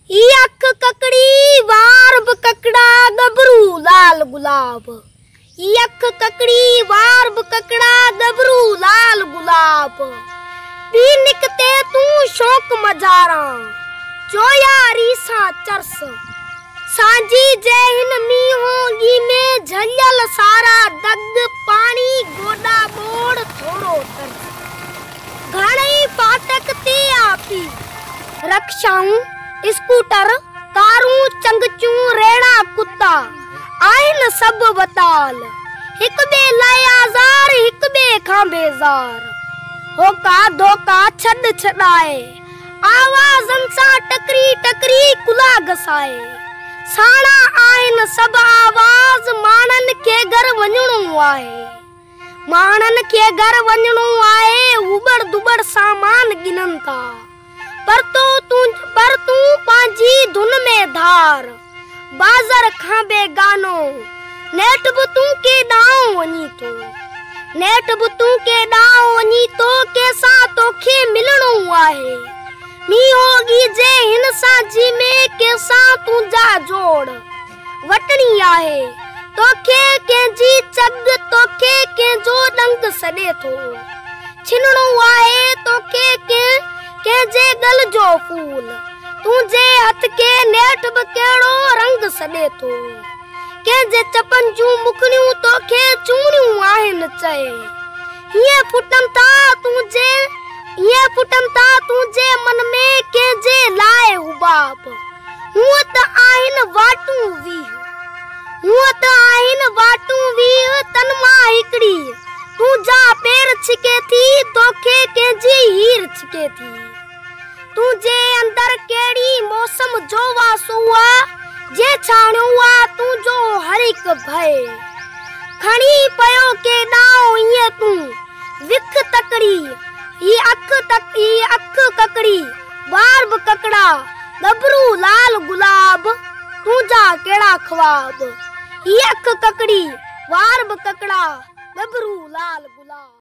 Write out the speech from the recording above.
अख ककड़ी वार ब ककड़ा गबरू लाल गुलाब। अख ककड़ी वार ब ककड़ा गबरू लाल गुलाब। पी निकते तू शौक मजारा चोयारी सा चरस। सांझी जैन मीहोगी में झलियल सारा दग पानी गोडा बोड़ थोड़ो तरस। घणई फाटक ते आपी रक्षाऊं स्कूटर कारूं चंगचू रेड़ा कुत्ता आइन सब बताल। हिक बे लाए आजार हिक बे खां बेजार। होका धोका छड छडाए आवाजन सा टकरी टकरी कुला घसाए। साणा आइन सब आवाज मानन के घर वञणो आहे। मानन के घर वञणो आहे उबड़ दुबड़ सामान गिनन था। पर तू पांजी धुन में धार बाजार खां बेगानो। नेट बि तू के डाओ वनी तो। नेट बि तू के डाओ वनी तो केसा तोखे मिलणो आहे। मी होगी जे हिन सां जी में केसा तू जा जोड़ वटनी आहे। तोखे केजी चग तोखे के जो डंग सडे थो छिनणो आहे। तोखे के जे गल जो फूल तुझे हथ के नेट ब केड़ो रंग सडे थो। के जे चपन जू मुखनियूं तोखे चूड़ियूं आहिन चए। ये फुटन ता तुझे मन में के जे लाए हुबाब। हुआ त आहिन वाटू वी तन मां हिकड़ी तुझा पैर छिके थी तोखे के जी हीर छिके थी। तुझे अंदर केड़ी मौसम जो वासुआ जे छाणुआ तू जो हर एक भय खणी पयो के डाओ। ये तू विख तकड़ी ये अख ककड़ी वार ब ककड़ा गबरू लाल गुलाब। तुझा केड़ा ख्वाब ये अख ककड़ी वार ब ककड़ा गबरू लाल गुलाब।